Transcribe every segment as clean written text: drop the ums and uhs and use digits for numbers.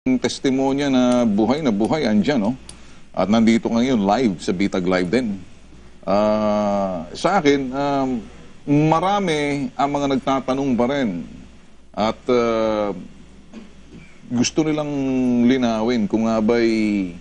Testimonya na buhay andyan, no? At nandito ngayon live sa Bitag Live din. Sa akin, marami ang mga nagtatanong pa rin. At gusto nilang linawin kung nga ba'y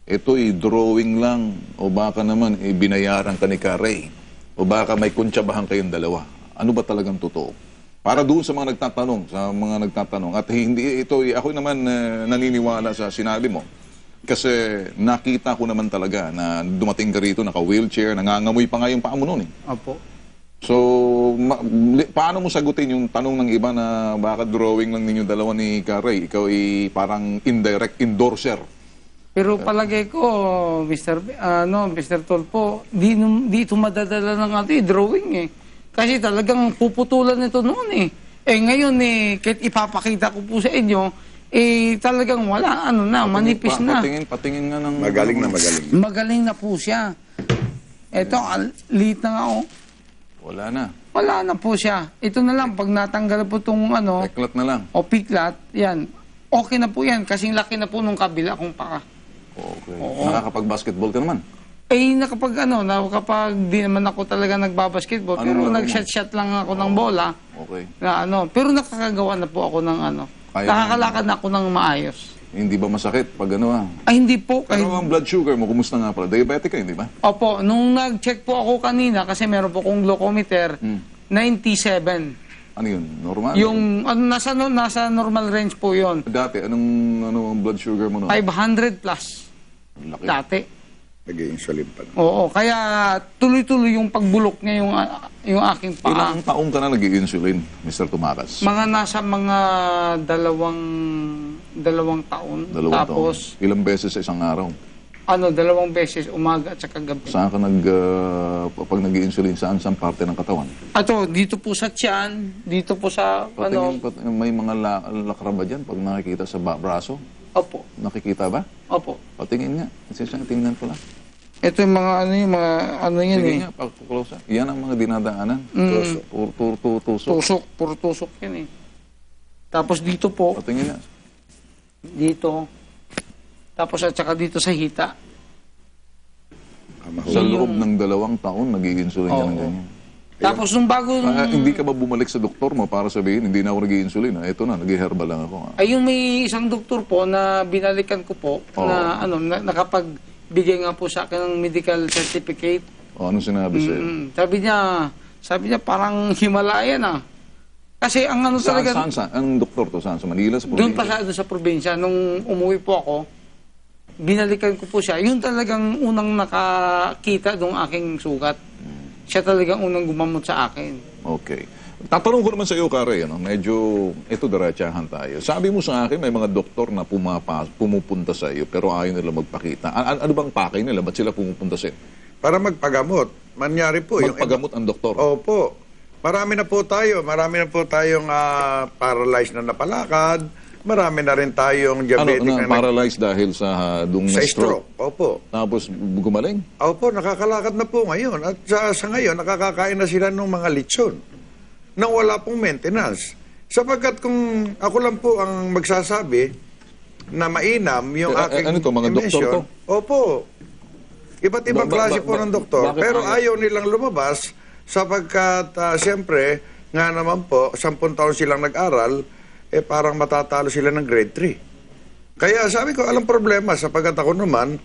ito'y drawing lang o baka naman binayaran ka ni Karay o baka may kuntsabahan kayong dalawa. Ano ba talagang totoo? Para doon sa mga nagtatanong, at hindi ito, ako naman naniniwala sa sinabi mo. Kasi nakita ko naman talaga na dumating ka rito, naka-wheelchair, nangangamoy pa nga yung paa mo noon eh. Opo. So, paano mo sagutin yung tanong ng iba na baka drawing lang ninyo dalawa ni Karay? Ikaw ay parang indirect endorser. Pero palagay ko, Mr. Tolpo, di ito madadala ng ating drawing eh. Kasi talagang puputulan ito noon eh. Eh ngayon eh, kahit ipapakita ko po sa inyo, eh talagang wala, manipis na. Patingin nga ng... Magaling na magaling. Magaling na po siya. Ito, liit na nga oh. Wala na. Wala na po siya. Ito na lang, pag natanggal po itong Teklat na lang. o piklat, yan. Okay na po yan, kasing laki na po nung kabila kung paka. Okay. Oo. Nakakapag-basketball ka naman. Eh, nakapag di naman ako talaga nagbabasketball, pero nag-shot-shot lang ako ng bola. Okay. Pero nakakagawa na po ako ng nakakalakad na ako ng maayos. Hindi ba masakit pag Ay, hindi po. Pero ang blood sugar mo, kumusta nga pala? Diabetic ka, hindi ba? Opo, nung nag-check po ako kanina, kasi meron po akong glucometer, 97. Ano yun? Normal? Yung, nasa normal range po yon. Dati, anong blood sugar mo noon? 500 plus. Laki. Dati. Nag-i-insulin pa. Oo, kaya tuloy-tuloy yung pagbulok niya yung aking paa. Ilang taong ka na nag-i-insulin, Mr. Tumakas? Nasa mga dalawang taon. Dalawang Tapos, taon. Ilang beses sa isang araw? 2 beses, umaga at saka gabi. Saan ka pag nag-i-insulin, saan parte ng katawan? Ato, dito po sa tiyan, dito po sa, May mga lakra ba dyan pag nakikita sa braso? Opo. Nakikita ba? Opo. Patingin nga. Kasi tingnan ko lang. Ito yung mga yan Sige eh. nga, pag-close. Yan ang mga dinadaanan. Tusok. Puro tusok yan eh. Tapos dito po, Patingin nga. dito. Tapos at saka dito sa hita. Sa loob ng 2 taon, nag-i-insulin ka ng Oo. ganyan. Tapos nung bago, Hindi ka ba bumalik sa doktor mo para sabihin, hindi na ako nag-i-insulin. Ito na, nag-i-herbal lang ako. ay yung may isang doktor po na binalikan ko po, na nakapagbigay nga po sa akin ng medical certificate. O, anong sinabi sa'yo? Sabi niya parang Himalayan ah. Kasi ang talaga, Saan? Anong doktor to? Saan? Sa Manila? Sa doon pa probinsya? sa probinsya, nung umuwi po ako, binalikan ko po siya. Yun talagang unang nakakita ng aking sugat. Siya talagang unang gumamot sa akin. Okay. Tatanong ko naman sa iyo, Kare, medyo, ito diretsahan tayo. Sabi mo sa akin, may mga doktor na pumupunta sa iyo, pero ayaw nila magpakita. Ano bang pakay nila? Ba't sila pumupunta sa iyo? Para magpagamot. Manyari po. Magpagamot ang doktor? Opo. Marami na po tayong paralyzed na napalakad. Marami na rin tayong diabetic na paralyzed dahil sa sa stroke. Opo. Tapos gumaling? Opo, nakakalakad na po ngayon. At sa ngayon, nakakakain na sila ng mga lechon nang wala pong maintenance. Sapagkat kung ako lang po ang magsasabi na mainam yung aking ano to, mga doktor to? Opo. Iba't ibang klase po ng doktor. bakit Pero ayaw nilang lumabas sapagkat siyempre, nga naman po, 10 taon silang nag-aral, parang matatalo sila ng grade 3. Kaya sabi ko, alam problema, sapagkat ako naman,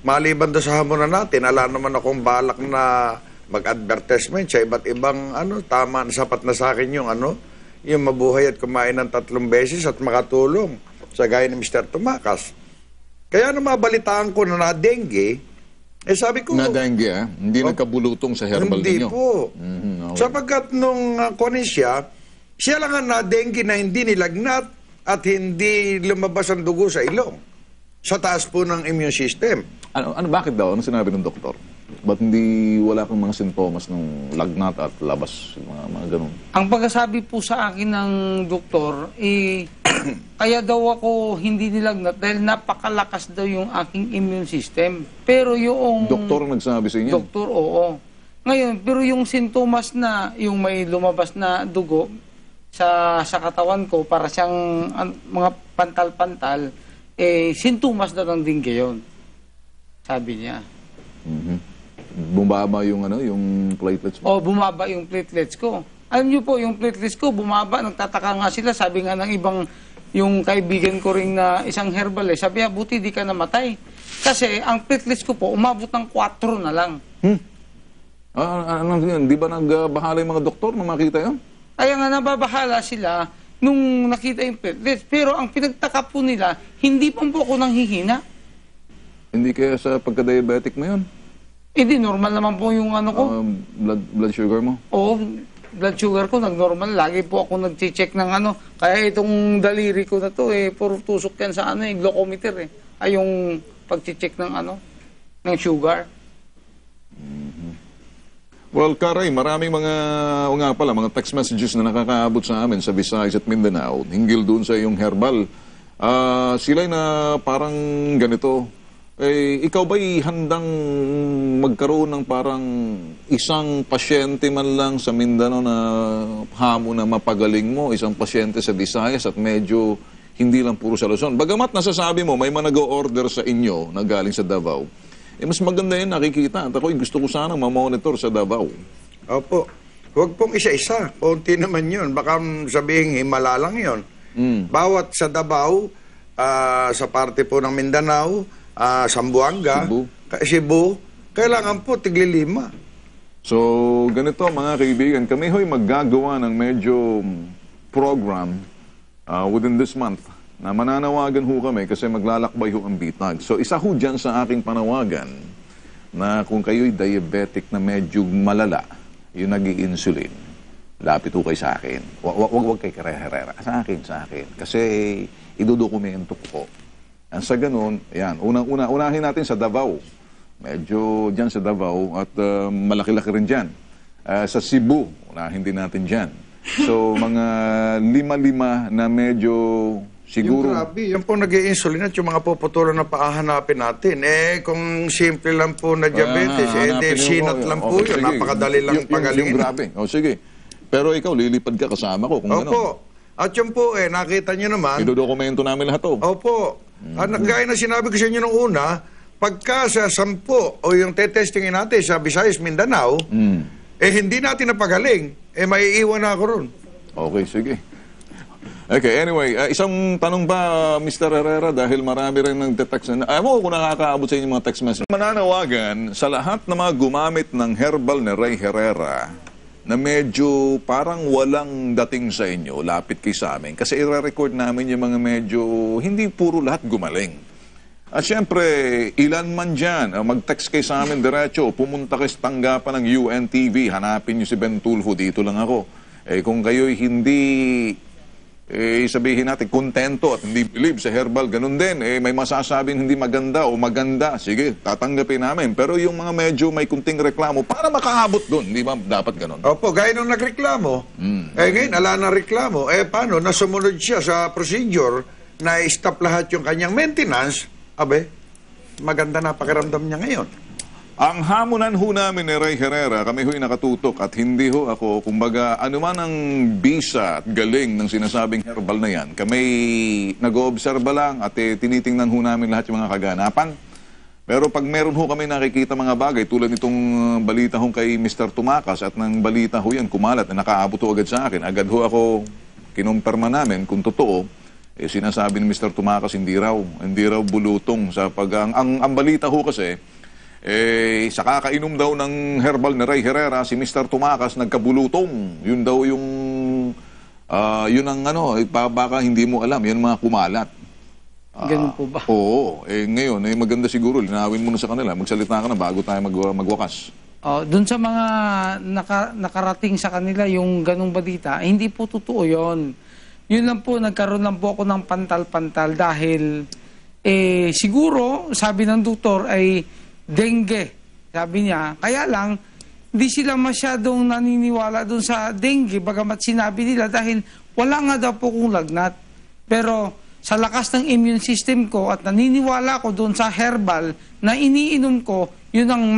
maliban doon sa hamunan natin, ala naman akong balak na mag-advertisement sa iba't ibang tama, sapat na sa akin yung yung mabuhay at kumain ng 3 beses at makatulong sa gaya ni Mr. Tumakas. Kaya nung mabalitaan ko na dengue, sabi ko... Na dengue, Hindi nagkabulutong sa herbal hindi ninyo? Po. Okay. Sapagkat nung kunin siya lang ang na-dengue na hindi nilagnat at hindi lumabas ang dugo sa ilong. Sa taas po ng immune system. Bakit daw? Ano sinabi ng doktor? Ba't wala kang mga sintomas ng lagnat at labas? Mga ganun. Ang pagkasabi po sa akin ng doktor, kaya daw ako hindi nilagnat dahil napakalakas daw yung aking immune system. Pero yung... Doktor ang nagsabi sa inyo? Doktor, oo. Ngayon, pero yung sintomas na, yung may lumabas na dugo sa katawan ko, para siyang mga pantal-pantal, sintomas na lang din gayon. Sabi niya. Bumaba yung yung platelets mo. Bumaba yung platelets ko. Alam niyo po, yung platelets ko, bumaba. Nagtataka nga sila. Sabi nga ng ibang, yung kaibigan ko ring na isang herbal, sabi, buti di ka namatay. Kasi ang platelets ko po, umabot ng 4 na lang. Ano yun? Di ba nagbahala yung mga doktor nung makita yun? Kaya nga nababahala sila nung nakita yung platelets. Pero ang pinagtaka po nila, hindi pa po ako nanghihina. Hindi kaya sa pagka-diabetic mo yun? Hindi, normal naman po yung ano ko. Blood sugar mo? Oo, blood sugar ko nag-normal. Lagi po ako nag-check ng ano. Kaya itong daliri ko na to, puro tusok yan sa glucometer Ay, yung pag-check ng ng sugar. Well, Karay, maraming mga text messages na nakakaabot sa amin sa Visayas at Mindanao hinggil doon sa iyong herbal. Sila'y na parang ganito, ikaw ba'y handang magkaroon ng parang isang pasyente man lang sa Mindanao na hamon na mapagaling mo, isang pasyente sa Visayas at medyo hindi lang puro sa Luzon? Bagamat nasasabi mo, may mga nag-o-order sa inyo na galing sa Davao, mas maganda yun nakikita. At ako'y gusto ko sanang mamonitor sa Davao. Opo. Huwag pong isa-isa. Kunti naman yun. Baka sabihin, himala lang yun. Bawat sa Davao, sa parte po ng Mindanao, Zamboanga, Cebu, kailangan po tigli-5. So, ganito mga kaibigan, kami ho'y maggagawa ng medyo program within this month na mananawagan ho kami kasi maglalakbay ho ang bitag. So, isa ho dyan sa aking panawagan na kung kayo'y diabetic na medyo malala, yung nag-i-insulin, lapit ho kayo sa akin. Wag kay Herrera. Sa akin. Kasi idodokumento ko. Sa ganun, ayan, unahin natin sa Davao. Medyo dyan sa Davao at malaki-laki rin dyan. Sa Cebu, unahin din natin dyan. So, mga 5 na medyo siguro... Yung grabe, yung po nag-i-insulin at yung mga puputulan na paahanapin natin. Kung simple lang po na diabetes, sinat lang po yun. Napakadali lang pagalingin. Yung grabe. Sige. Pero ikaw, lilipad ka kasama ko kung Opo. At yun po, nakita nyo naman. Idodokumento namin lahat to. Opo. At gaya na sinabi ko sa inyo nung una, pagka sa 10 o yung tetestingin natin sa Visayas, Mindanao, hindi natin napagaling, maiiwan na ako ron. Okay, sige. Okay, anyway, isang tanong ba, Mr. Herrera, dahil marami rin nag-text na, mo kung nakakaabot sa inyo mga text message. Mananawagan sa lahat na mga gumamit ng herbal ni Ray Herrera na medyo parang walang dating sa inyo, lapit kayo sa amin. Kasi i-record namin yung mga medyo hindi puro lahat gumaling. At syempre, ilan man dyan, mag-text kayo sa amin diretso, pumunta kayo sa tanggapan ng UNTV, hanapin nyo si Ben Tulfo, dito lang ako. Kung kayo'y hindi, sabihin natin, kontento at hindi believe sa herbal, ganun din. May masasabing hindi maganda o maganda, sige, tatanggapin namin. Pero yung mga medyo may kunting reklamo, para makaabot dun, di ba dapat ganun? Opo, gaya nung nagreklamo. Ngayon, ala na reklamo. Paano? Nasumunod siya sa procedure na i-stop lahat yung kanyang maintenance. Maganda na pakiramdam niya ngayon. Ang hamunan ho namin ni Ray Herrera, kami ho'y nakatutok at hindi ho ako, kumbaga, anuman ang bisa at galing ng sinasabing herbal na yan, kami nag-oobserba lang at tinitingnan ho namin lahat yung mga kaganapan. Pero pag meron ho kami nakikita mga bagay, tulad nitong balita ho kay Mr. Tumakas at ng balita ho yan kumalat na nakaabot ho agad sa akin, agad ho ako kinumpirma namin kung totoo, sinasabi ni Mr. Tumakas hindi raw bulutong sa ang balita ho kasi, sa kakainom daw ng herbal ni Ray Herrera, si Mr. Tumakas nagkabulutong. Yun daw yung, yun ang baka hindi mo alam, yun mga kumalat. Ganun po ba? Oo. Ngayon, maganda siguro, linawin mo na sa kanila, magsalita ka na bago tayo magwakas. Doon sa mga nakarating sa kanila yung ganung balita, hindi po totoo yun. Yun lang po, nagkaroon lang po ako ng pantal-pantal dahil siguro, sabi ng doktor ay dengue. Sabi niya, kaya lang, hindi sila masyadong naniniwala doon sa dengue, bagamat sinabi nila dahil wala nga daw po kong lagnat. Pero sa lakas ng immune system ko at naniniwala ko doon sa herbal na iniinom ko, yun ang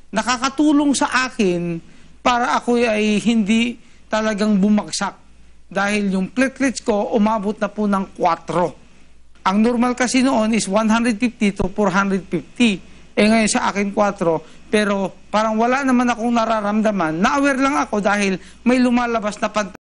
nakakatulong sa akin para ako ay hindi talagang bumagsak. Dahil yung platelets ko umabot na po ng 4. Ang normal kasi noon is 150 to 450. Ngayon sa akin 4. Pero parang wala naman akong nararamdaman. Na-aware lang ako dahil may lumalabas na